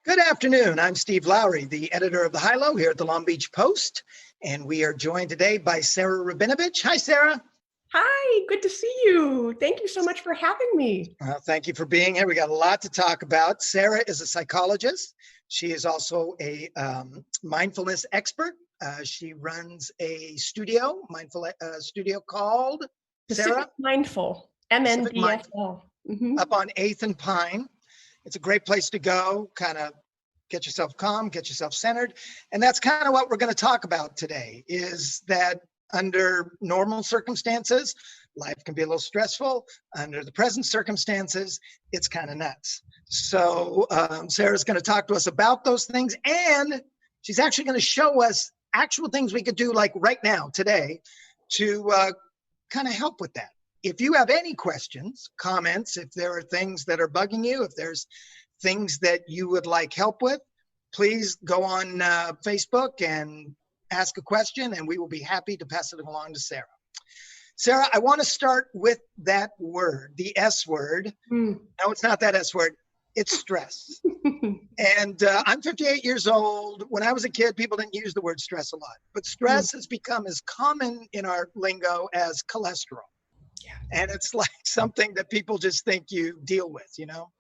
Good afternoon. I'm Steve Lowry, the editor of the High-Low here at the Long Beach Post, and we are joined today by Sarah Rabinovitch. Hi, Sarah. Hi, good to see you. Thank you so much for having me. Thank you for being here. We got a lot to talk about. Sarah is a psychologist. She is also a mindfulness expert. She runs a mindful studio called Pacific Sarah Mindful, Pacific Mind MNDFL. up on 8th and Pine. It's a great place to go, kind of get yourself calm, get yourself centered. And that's kind of what we're going to talk about today, is that under normal circumstances, life can be a little stressful. Under the present circumstances, it's kind of nuts. So Sarah's going to talk to us about those things, and she's actually going to show us actual things we could do like right now, today, to kind of help with that. If you have any questions, comments, if there are things that are bugging you, if there's things that you would like help with, please go on Facebook and ask a question, and we will be happy to pass it along to Sarah. Sarah, I want to start with that word, the S word. No, it's not that S word. It's stress. And I'm 58 years old. When I was a kid, people didn't use the word stress a lot, but stress has become as common in our lingo as cholesterol. Yeah. And it's like something that people just think you deal with, you know?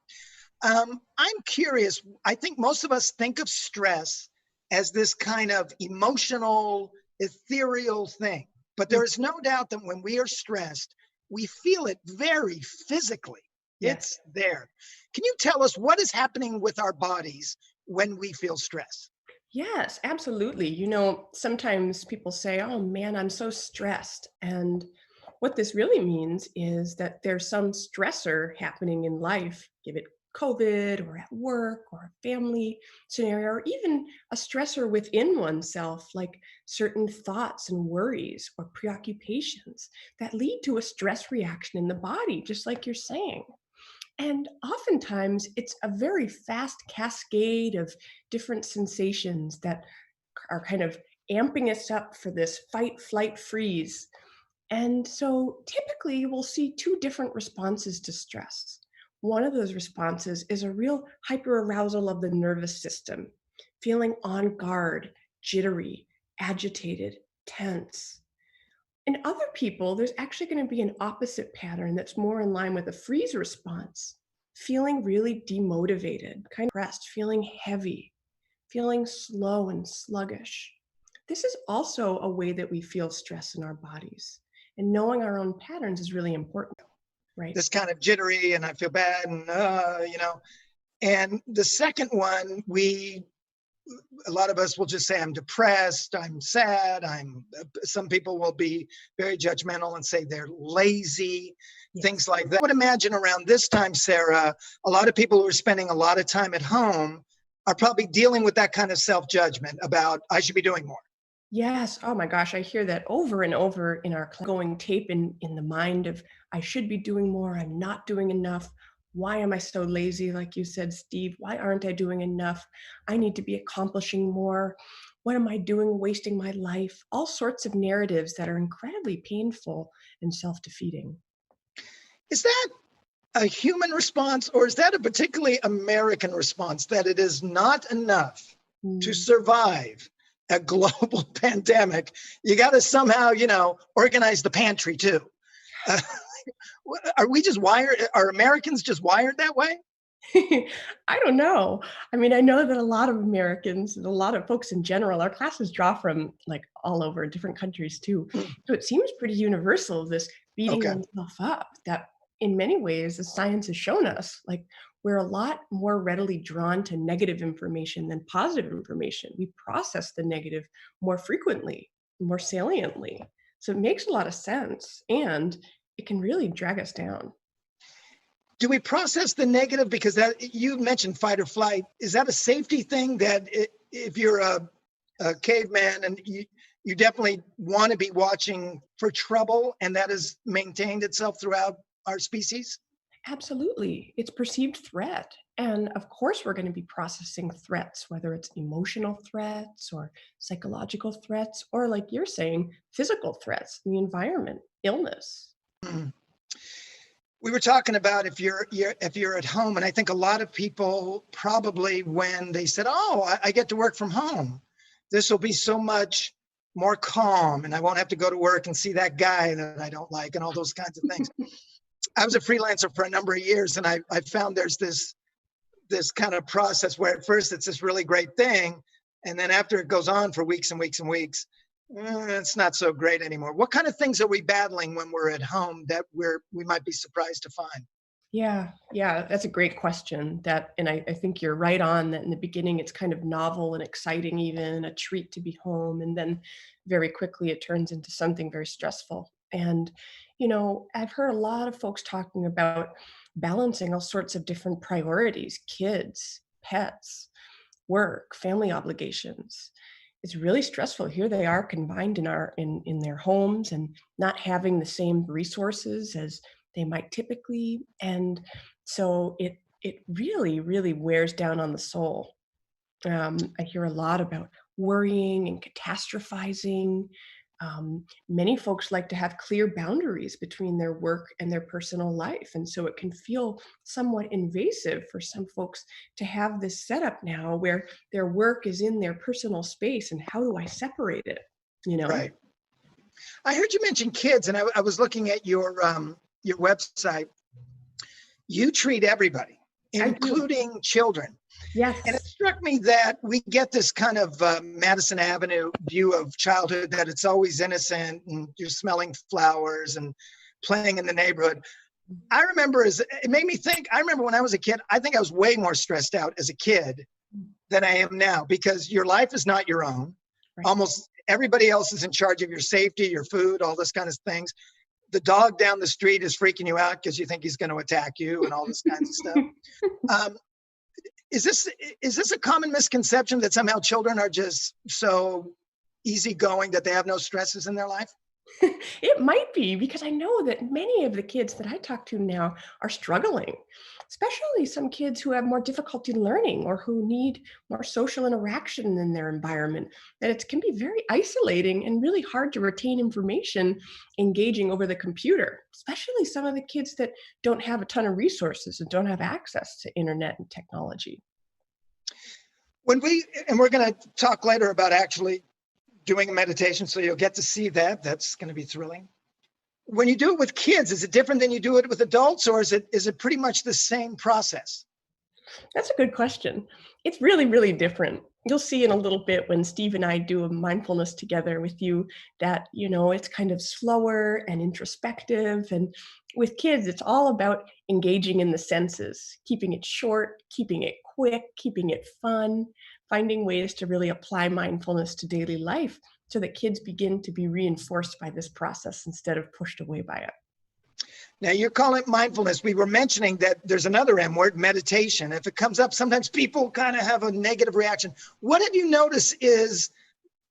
I'm curious. I think most of us think of stress as this kind of emotional, ethereal thing. But there is no doubt that when we are stressed, we feel it very physically. Yes. It's there. Can you tell us what is happening with our bodies when we feel stress? Yes, absolutely. Sometimes people say, oh man, I'm so stressed. And what this really means is that there's some stressor happening in life, give it COVID or at work or a family scenario, or even a stressor within oneself, like certain thoughts and worries or preoccupations that lead to a stress reaction in the body, just like you're saying. And oftentimes it's a very fast cascade of different sensations that are kind of amping us up for this fight, flight, freeze. And so typically you will see two different responses to stress. One of those responses is a real hyperarousal of the nervous system, feeling on guard, jittery, agitated, tense. In other people, there's actually going to be an opposite pattern that's more in line with a freeze response, feeling really demotivated, kind of depressed, feeling heavy, feeling slow and sluggish. This is also a way that we feel stress in our bodies. And knowing our own patterns is really important, right? This kind of jittery, and I feel bad, and you know. And the second one, a lot of us will just say, I'm depressed, I'm sad, some people will be very judgmental and say they're lazy, things like that. I would imagine around this time, Sarah, a lot of people who are spending a lot of time at home are probably dealing with that kind of self-judgment about, I should be doing more. Yes. Oh my gosh. I hear that over and over in our going tape in the mind of, I should be doing more. I'm not doing enough. Why am I so lazy? Like you said, Steve, why aren't I doing enough? I need to be accomplishing more. What am I doing? Wasting my life. All sorts of narratives that are incredibly painful and self-defeating. Is that a human response, or is that a particularly American response, that it is not enough to survive a global pandemic? You got to somehow, organize the pantry too. Are we just wired? Are Americans just wired that way? I don't know. I mean, I know that a lot of Americans and a lot of folks in general, our classes draw from like all over different countries too. So it seems pretty universal, this beating Okay. oneself up, that in many ways, the science has shown us, like we're a lot more readily drawn to negative information than positive information. We process the negative more frequently, more saliently. So it makes a lot of sense, and it can really drag us down. Do we process the negative because that you mentioned fight or flight? Is that a safety thing that if you're a caveman and you definitely want to be watching for trouble, and that has maintained itself throughout our species? Absolutely. It's perceived threat. And of course, we're going to be processing threats, whether it's emotional threats or psychological threats, or like you're saying, physical threats, the environment, illness. Mm. We were talking about if you're at home, and I think a lot of people probably, when they said, "Oh, I get to work from home, this will be so much more calm, and I won't have to go to work and see that guy that I don't like," and all those kinds of things. I was a freelancer for a number of years, and I found there's this kind of process where at first it's this really great thing, and then after it goes on for weeks and weeks and weeks, it's not so great anymore. What kind of things are we battling when we're at home that we might be surprised to find? Yeah, that's a great question. And I think you're right on that in the beginning, it's kind of novel and exciting, even a treat to be home. And then very quickly, it turns into something very stressful. And, I've heard a lot of folks talking about balancing all sorts of different priorities, kids, pets, work, family obligations. It's really stressful. Here they are combined in their homes and not having the same resources as they might typically. And so it really, really wears down on the soul. I hear a lot about worrying and catastrophizing. Many folks like to have clear boundaries between their work and their personal life. And so it can feel somewhat invasive for some folks to have this setup now where their work is in their personal space. And how do I separate it? You know? Right. I heard you mention kids, and I was looking at your website. You treat everybody, I do. including children. And it Yes. struck me that we get this kind of Madison Avenue view of childhood, that it's always innocent and you're smelling flowers and playing in the neighborhood. I remember when I was a kid, I think I was way more stressed out as a kid than I am now, because your life is not your own. Right. Almost everybody else is in charge of your safety, your food, all this kind of things. The dog down the street is freaking you out because you think he's going to attack you and all this kinds of stuff. Um, is this a common misconception that somehow children are just so easygoing that they have no stresses in their life? It might be, because I know that many of the kids that I talk to now are struggling, especially some kids who have more difficulty learning or who need more social interaction in their environment. That it can be very isolating and really hard to retain information engaging over the computer, especially some of the kids that don't have a ton of resources and don't have access to internet and technology. We're going to talk later about actually doing a meditation, so you'll get to see that. That's going to be thrilling. When you do it with kids, is it different than you do it with adults, or is it pretty much the same process? That's a good question. It's really, really different. You'll see in a little bit when Steve and I do a mindfulness together with you that, it's kind of slower and introspective. And with kids, it's all about engaging in the senses, keeping it short, keeping it quick, keeping it fun, finding ways to really apply mindfulness to daily life so that kids begin to be reinforced by this process instead of pushed away by it. Now, you call it mindfulness. We were mentioning that there's another M word, meditation. If it comes up, sometimes people kind of have a negative reaction. What have you noticed is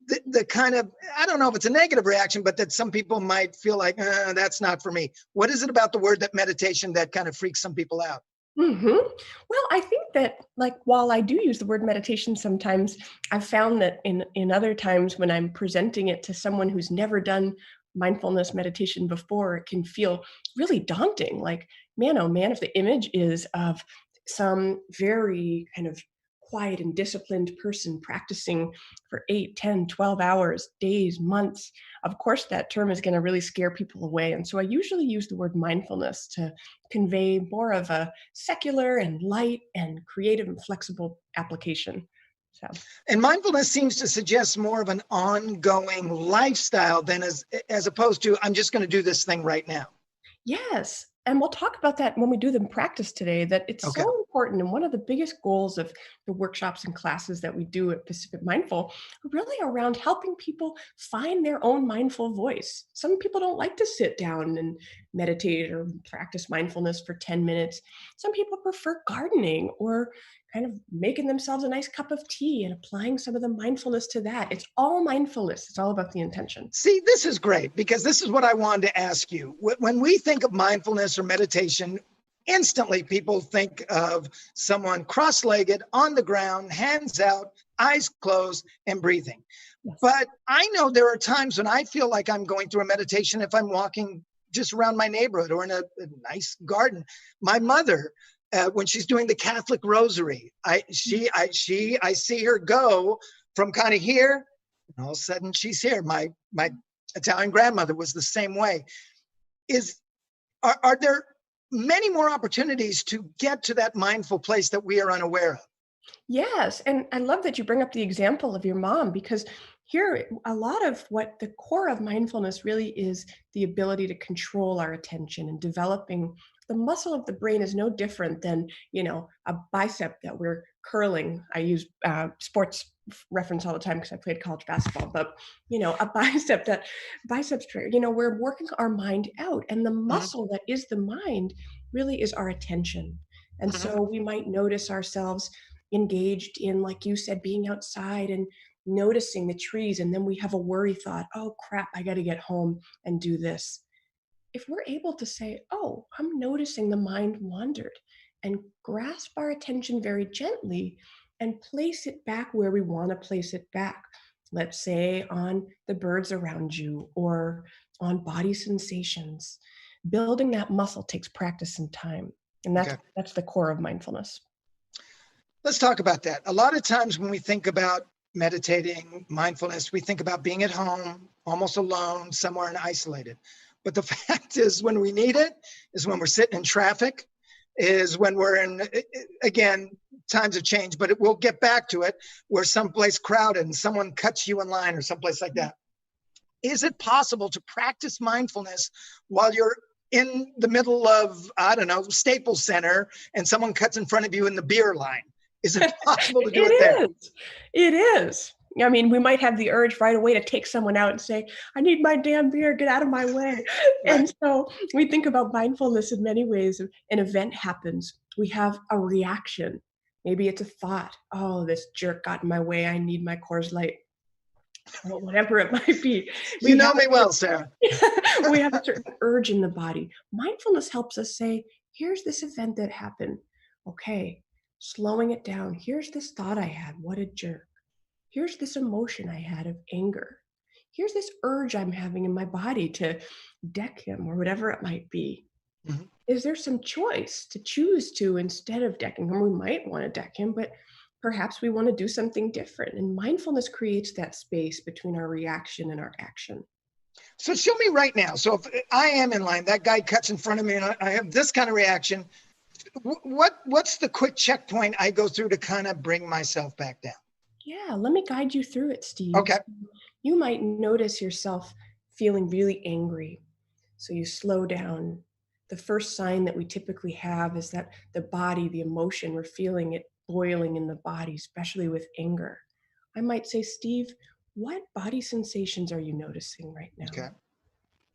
the kind of, I don't know if it's a negative reaction, but that some people might feel like, that's not for me. What is it about the word that meditation that kind of freaks some people out? Well, I think that, like, while I do use the word meditation sometimes, I've found that in other times when I'm presenting it to someone who's never done mindfulness meditation before, it can feel really daunting. Like, man, oh man, if the image is of some very kind of quiet and disciplined person practicing for 8, 10, 12 hours, days, months, of course that term is going to really scare people away. And so I usually use the word mindfulness to convey more of a secular and light and creative and flexible application. So, And mindfulness seems to suggest more of an ongoing lifestyle than as opposed to, I'm just going to do this thing right now. yes. And we'll talk about that when we do the practice today, that it's Okay. so important. And one of the biggest goals of the workshops and classes that we do at Pacific Mindful are really around helping people find their own mindful voice. Some people don't like to sit down and meditate or practice mindfulness for 10 minutes. Some people prefer gardening or kind of making themselves a nice cup of tea and applying some of the mindfulness to that. It's all mindfulness. It's all about the intention. See, this is great, because this is what I wanted to ask you. When we think of mindfulness or meditation, instantly people think of someone cross-legged on the ground, hands out, eyes closed, and breathing. Yes. But I know there are times when I feel like I'm going through a meditation if I'm walking just around my neighborhood or in a nice garden. My mother, when she's doing the Catholic rosary, I see her go from kind of here, and all of a sudden she's here. My Italian grandmother was the same way. Are there many more opportunities to get to that mindful place that we are unaware of? Yes, and I love that you bring up the example of your mom, because here, a lot of what the core of mindfulness really is the ability to control our attention, and developing the muscle of the brain is no different than, a bicep that we're curling. I use sports reference all the time because I played college basketball, but a biceps trainer, we're working our mind out, and the Mhm, muscle that is the mind really is our attention. And mhm. so we might notice ourselves engaged in, like you said, being outside and noticing the trees. And then we have a worry thought, oh crap, I got to get home and do this. If we're able to say, oh, I'm noticing the mind wandered, and grasp our attention very gently and place it back where we want to place it back. Let's say on the birds around you or on body sensations. Building that muscle takes practice and time. And that's Okay. that's the core of mindfulness. Let's talk about that. A lot of times when we think about meditating, mindfulness, we think about being at home, almost alone, somewhere and isolated. But the fact is, when we need it, is when we're sitting in traffic, is when we're in, again, times have changed, but we'll get back to it, where someplace crowded and someone cuts you in line or someplace like that. Is it possible to practice mindfulness while you're in the middle of, I don't know, Staples Center and someone cuts in front of you in the beer line? Is it possible to do it there? It is. It is. I mean, we might have the urge right away to take someone out and say, I need my damn beer, get out of my way. Right. And so we think about mindfulness in many ways. An event happens, we have a reaction. Maybe it's a thought, oh, this jerk got in my way, I need my Coors Light, or whatever it might be. You We know have me well, Sarah. we have a certain urge in the body. Mindfulness helps us say, here's this event that happened. Okay, slowing it down. Here's this thought I had. What a jerk. Here's this emotion I had of anger. Here's this urge I'm having in my body to deck him or whatever it might be. Mhm. Is there some choice to choose to, instead of decking him? We might want to deck him, but perhaps we want to do something different. And mindfulness creates that space between our reaction and our action. So show me right now. So if I am in line, that guy cuts in front of me and I have this kind of reaction, what's the quick checkpoint I go through to kind of bring myself back down? Yeah, let me guide you through it, Steve. Okay. You might notice yourself feeling really angry. So you slow down. The first sign that we typically have is that the body, the emotion, we're feeling it boiling in the body, especially with anger. I might say, Steve, what body sensations are you noticing right now? Okay.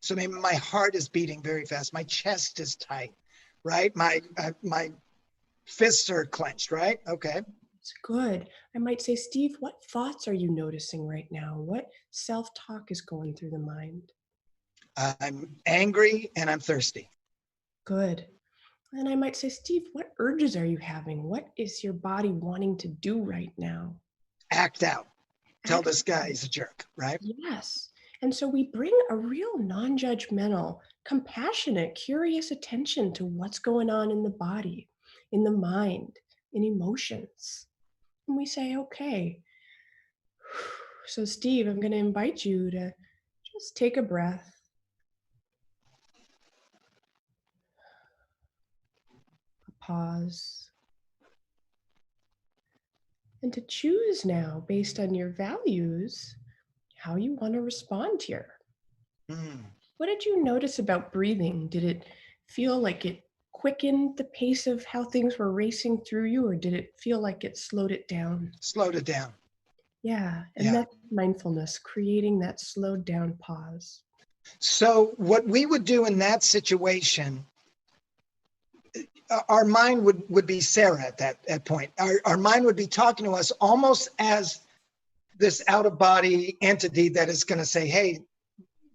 So maybe my heart is beating very fast. My chest is tight, right? My fists are clenched, right? Okay. It's good. I might say, Steve, what thoughts are you noticing right now? What self talk is going through the mind? I'm angry and I'm thirsty. Good. And I might say, Steve, what urges are you having? What is your body wanting to do right now? Act out. Tell Act. this guy he's a jerk, right? Yes. And so we bring a real non judgmental, compassionate, curious attention to what's going on in the body, in the mind, in emotions. And we say, okay, so Steve, I'm going to invite you to just take a breath, a pause, and to choose now, based on your values, how you want to respond here. Mm. What did you notice about breathing? Did it feel like it quickened the pace of how things were racing through you, or did it feel like it slowed it down? Slowed it down. Yeah, and Yeah. that's mindfulness, creating that slowed down pause. So what we would do in that situation, our mind would be Sarah at that point. Our mind would be talking to us almost as this out of body entity that is going to say, hey,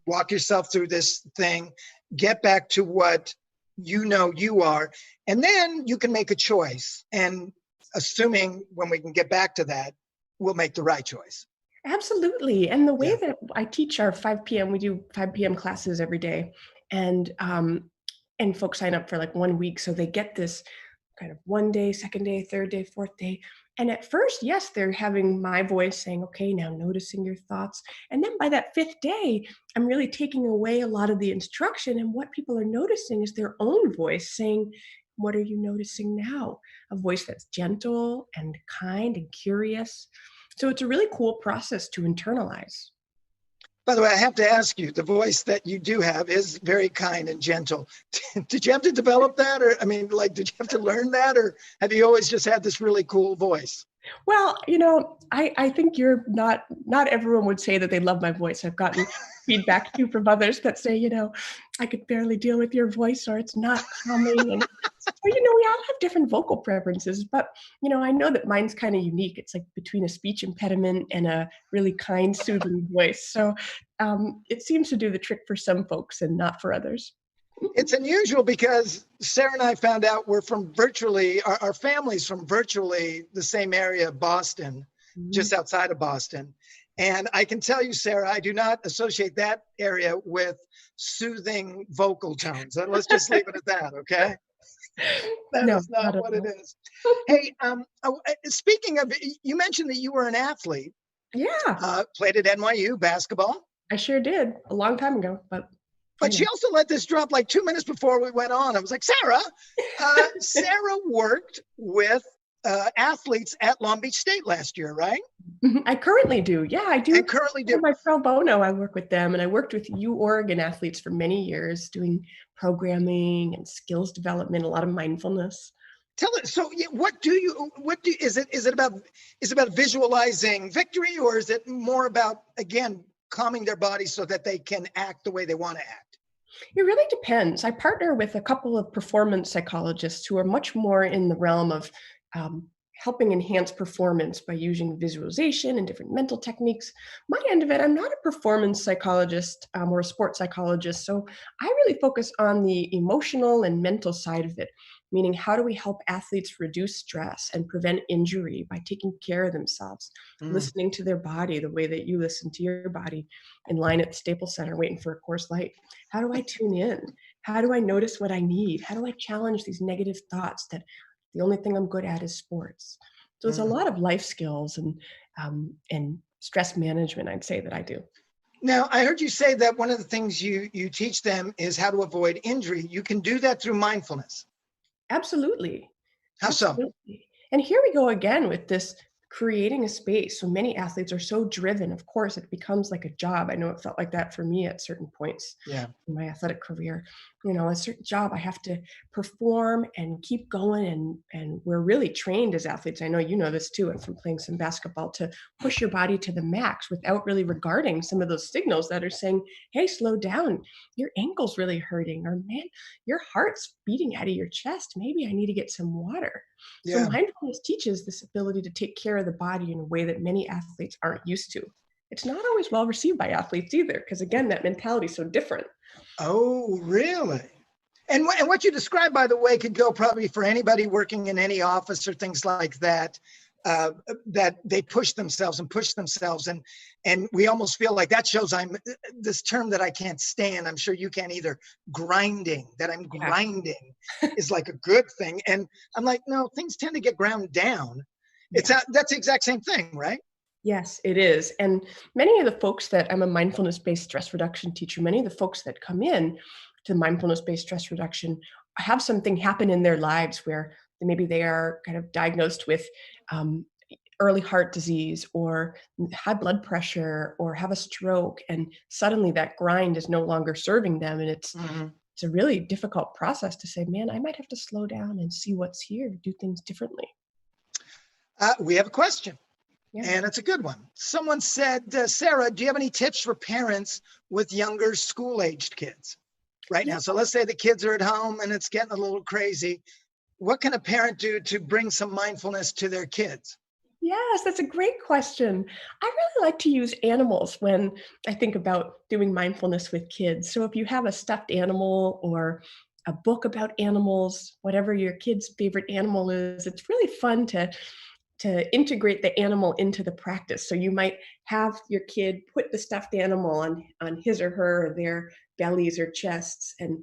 walk yourself through this thing, get back to what you know you are, and then you can make a choice. And assuming when we can get back to that, we'll make the right choice. Absolutely. And the way Yeah. that I teach our 5 p.m., we do 5 p.m. classes every day. And folks sign up for like 1 week, so they get this kind of 1 day, second day, third day, fourth day. And at first, yes, they're having my voice saying, okay, now noticing your thoughts. And then by that fifth day, I'm really taking away a lot of the instruction. And what people are noticing is their own voice saying, what are you noticing now? A voice that's gentle and kind and curious. So it's a really cool process to internalize. By the way, I have to ask you, the voice that you do have is very kind and gentle. Did you have to develop that? Or, I mean, like, did you have to learn that? Or have you always just had this really cool voice? Well, I think you're not everyone would say that they love my voice. I've gotten feedback too from others that say, I could barely deal with your voice or it's not calming. And so, we all have different vocal preferences, but I know that mine's kind of unique. It's like between a speech impediment and a really kind, soothing voice. So it seems to do the trick for some folks and not for others. It's unusual because Sarah and I found out we're from our family's from virtually the same area of Boston, Mhm. just outside of Boston. And I can tell you, Sarah, I do not associate that area with soothing vocal tones. And let's just leave it at that, okay? That No, is not not at what it all. is. Hey, speaking of, you mentioned that you were an athlete, Yeah, played at NYU basketball. I sure did a long time ago, but But she also let this drop like 2 minutes before we went on. I was like, Sarah, Sarah worked with athletes at Long Beach State last year, right? Mhm, I currently do. Yeah, I do. And currently For do. my pro bono, I work with them, and I worked with U Oregon athletes for many years doing programming and skills development, a lot of mindfulness. Tell us. So, yeah, is it about visualizing victory, or is it more about again calming their body so that they can act the way they want to act? It really depends. I partner with a couple of performance psychologists who are much more in the realm of um, helping enhance performance by using visualization and different mental techniques. My end of it, I'm not a performance psychologist or a sports psychologist, so I really focus on the emotional and mental side of it, meaning how do we help athletes reduce stress and prevent injury by taking care of themselves, Mm, listening to their body the way that you listen to your body in line at the Staples Center waiting for a course light. How do I tune in? How do I notice what I need? How do I challenge these negative thoughts that the only thing I'm good at is sports? So it's a mm. lot of life skills and stress management, I'd say that I do. Now, I heard you say that one of the things you teach them is how to avoid injury. You can do that through mindfulness. Absolutely. How so? Absolutely. And here we go again with this creating a space. So many athletes are so driven. Of course, it becomes like a job. I know it felt like that for me at certain points Yeah. in my athletic career. A certain job, I have to perform and keep going. And we're really trained as athletes. I know you know this too, and from playing some basketball to push your body to the max without really regarding some of those signals that are saying, hey, slow down. Your ankle's really hurting, or man, your heart's beating out of your chest. Maybe I need to get some water. So Yeah. mindfulness teaches this ability to take care of the body in a way that many athletes aren't used to. It's not always well received by athletes either, because again, that mentality is so different. Oh, really? And what you described, by the way, could go probably for anybody working in any office or things like that. That they push themselves, and we almost feel like that shows I'm this term that I can't stand. I'm sure you can't either. Grinding, that I'm Yeah. grinding, is like a good thing, and I'm like, no, things tend to get ground down. Yes. That's the exact same thing, right? Yes, it is. And many of the folks that I'm a mindfulness based stress reduction teacher, many of the folks that come in to mindfulness based stress reduction have something happen in their lives where maybe they are kind of diagnosed with um, early heart disease or high blood pressure or have a stroke. And suddenly that grind is no longer serving them. And Mhm. it's a really difficult process to say, man, I might have to slow down and see what's here, do things differently. We have a question. Yeah. And it's a good one. Someone said, Sarah, do you have any tips for parents with younger school-aged kids right Yeah. now? So let's say the kids are at home and it's getting a little crazy. What can a parent do to bring some mindfulness to their kids? Yes, that's a great question. I really like to use animals when I think about doing mindfulness with kids. So if you have a stuffed animal or a book about animals, whatever your kid's favorite animal is, it's really fun to to integrate the animal into the practice. So you might have your kid put the stuffed animal on his or her or their bellies or chests and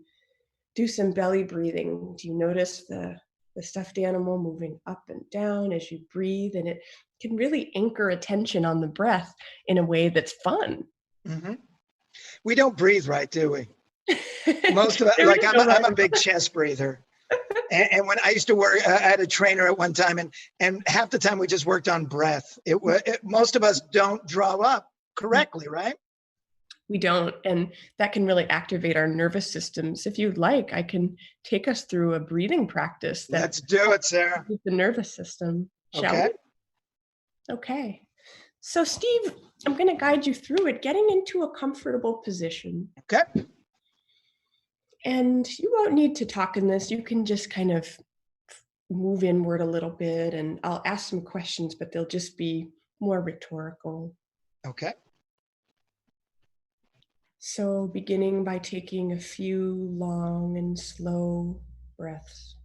do some belly breathing. Do you notice the stuffed animal moving up and down as you breathe? And it can really anchor attention on the breath in a way that's fun. Mm-hmm. We don't breathe right, do we? Most of it, There like is no I'm a right. big chest breather. And when I used to work, I had a trainer at one time, and half the time we just worked on breath. Most of us don't draw up correctly, right? We don't, and that can really activate our nervous systems. If you'd like, I can take us through a breathing practice that Let's do it, Sarah. activates the nervous system. Shall Okay. we? Okay. So, Steve, I'm going to guide you through it, getting into a comfortable position. Okay. And you won't need to talk in this. You can just kind of move inward a little bit, and I'll ask some questions, but they'll just be more rhetorical. Okay. So, beginning by taking a few long and slow breaths.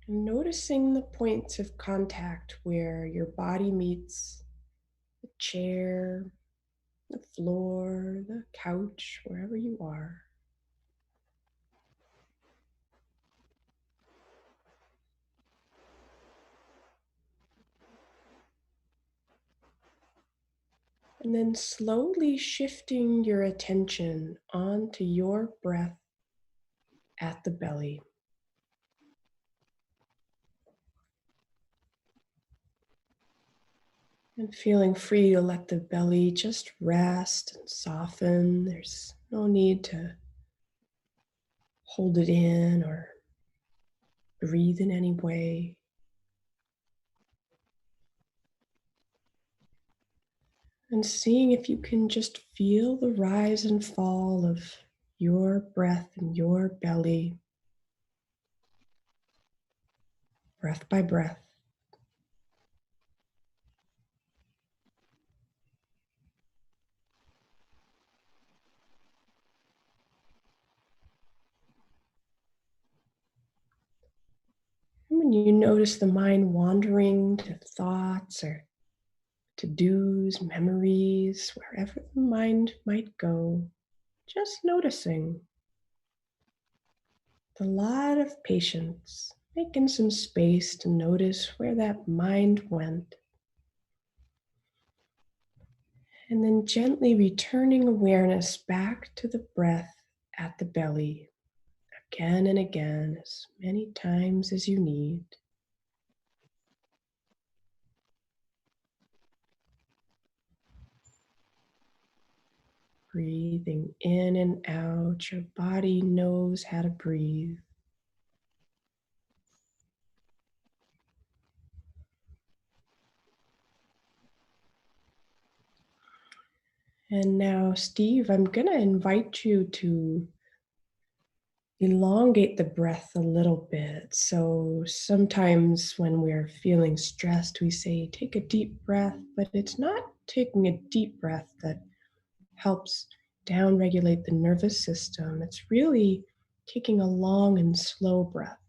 And noticing the points of contact where your body meets the chair, the floor, the couch, wherever you are. And then slowly shifting your attention onto your breath at the belly. And feeling free to let the belly just rest and soften. There's no need to hold it in or breathe in any way. And seeing if you can just feel the rise and fall of your breath in your belly, breath by breath. And when you notice the mind wandering to thoughts or to-dos, memories, wherever the mind might go, just noticing. With a lot of patience, making some space to notice where that mind went. And then gently returning awareness back to the breath at the belly, again and again, as many times as you need. Breathing in and out, your body knows how to breathe. And now, Steve, I'm going to invite you to elongate the breath a little bit. So sometimes when we're feeling stressed, we say, take a deep breath, but it's not taking a deep breath that helps downregulate the nervous system. It's really taking a long and slow breath.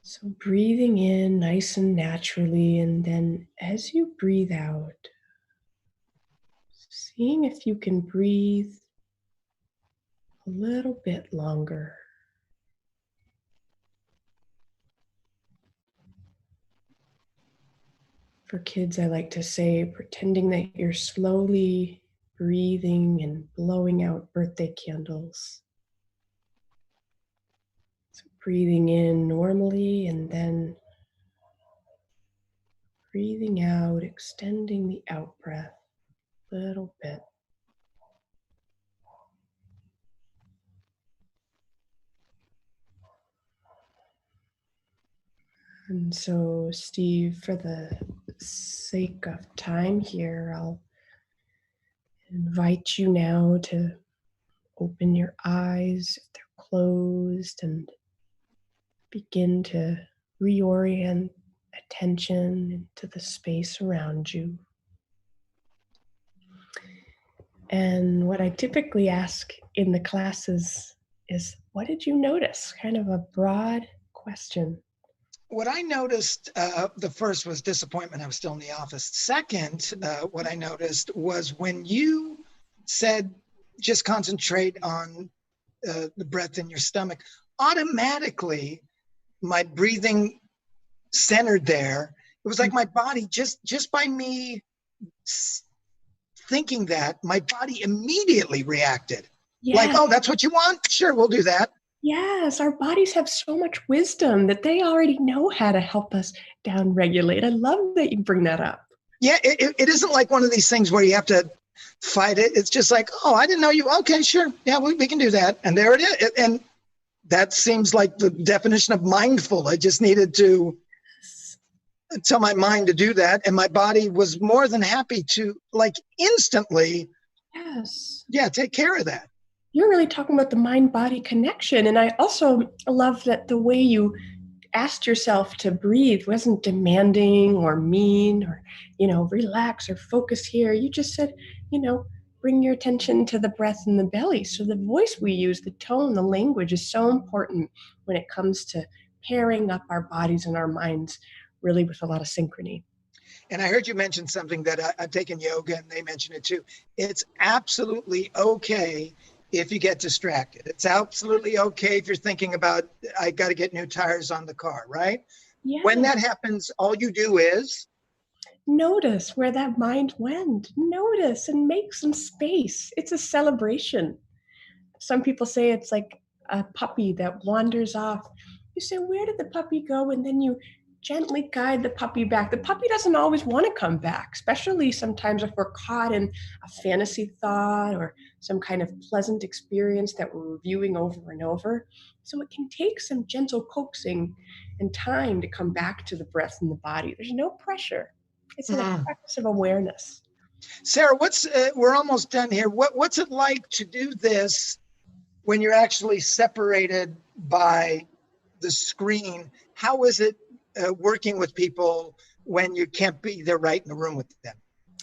So breathing in nice and naturally, and then as you breathe out, seeing if you can breathe a little bit longer. For kids, I like to say, pretending that you're slowly breathing and blowing out birthday candles. So breathing in normally and then breathing out, extending the out breath a little bit. And so, Steve, for the sake of time here, I'll invite you now to open your eyes if they're closed and begin to reorient attention into the space around you. And what I typically ask in the classes is, what did you notice? Kind of a broad question. What I noticed, the first was disappointment. I was still in the office. Second, what I noticed was when you said, just concentrate on the breath in your stomach, automatically my breathing centered there. It was like my body, just by me thinking that, my body immediately reacted. Like, Yes. oh, that's what you want? Sure, we'll do that. Yes, our bodies have so much wisdom that they already know how to help us downregulate. I love that you bring that up. Yeah, it isn't like one of these things where you have to fight it. It's just like, oh, I didn't know you. Okay, sure. Yeah, we can do that. And there it is. And that seems like the definition of mindful. I just needed to tell my mind to do that. And my body was more than happy to, like, instantly, Yes. yeah, take care of that. You're really talking about the mind-body connection. And I also love that the way you asked yourself to breathe wasn't demanding or mean or, relax or focus here. You just said, bring your attention to the breath in the belly. So the voice we use, the tone, the language is so important when it comes to pairing up our bodies and our minds really with a lot of synchrony. And I heard you mention something that I've taken yoga and they mention it too. It's absolutely okay if you get distracted. It's absolutely okay if you're thinking about, I got to get new tires on the car, right? Yeah. When that happens, all you do is Notice where that mind went. Notice and make some space. It's a celebration. Some people say it's like a puppy that wanders off. You say, where did the puppy go? And then you gently guide the puppy back. The puppy doesn't always want to come back, especially sometimes if we're caught in a fantasy thought or some kind of pleasant experience that we're reviewing over and over. So it can take some gentle coaxing and time to come back to the breath and the body. There's no pressure. It's a practice of awareness. Sarah, we're almost done here. What's it like to do this when you're actually separated by the screen? How is it working with people when you can't be there right in the room with them?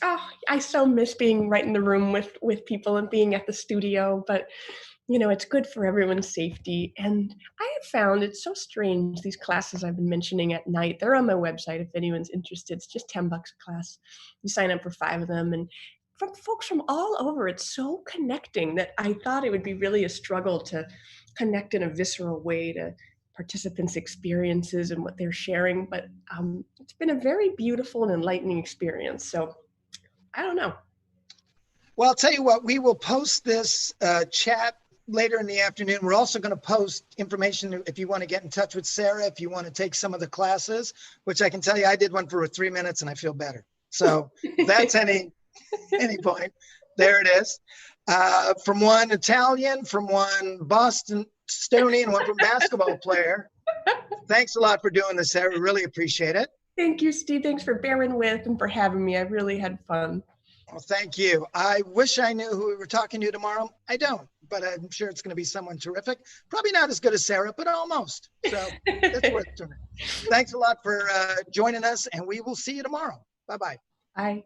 Oh, I so miss being right in the room with people and being at the studio, but it's good for everyone's safety. And I have found it's so strange, these classes I've been mentioning at night, they're on my website if anyone's interested. It's just $10 a class. You sign up for 5 of them, and from folks from all over, it's so connecting that I thought it would be really a struggle to connect in a visceral way to participants' experiences and what they're sharing. But it's been a very beautiful and enlightening experience. So I don't know. Well, I'll tell you what, we will post this chat later in the afternoon. We're also going to post information if you want to get in touch with Sarah, if you want to take some of the classes, which I can tell you, I did one for 3 minutes and I feel better. So if that's any point, there it is. From one Italian, from one Bostonian, one from basketball player. Thanks a lot for doing this, Sarah. We really appreciate it. Thank you, Steve. Thanks for bearing with and for having me. I really had fun. Well, thank you. I wish I knew who we were talking to tomorrow. I don't, but I'm sure it's going to be someone terrific. Probably not as good as Sarah, but almost. So that's worth doing. Thanks a lot for joining us, and we will see you tomorrow. Bye-bye. Bye.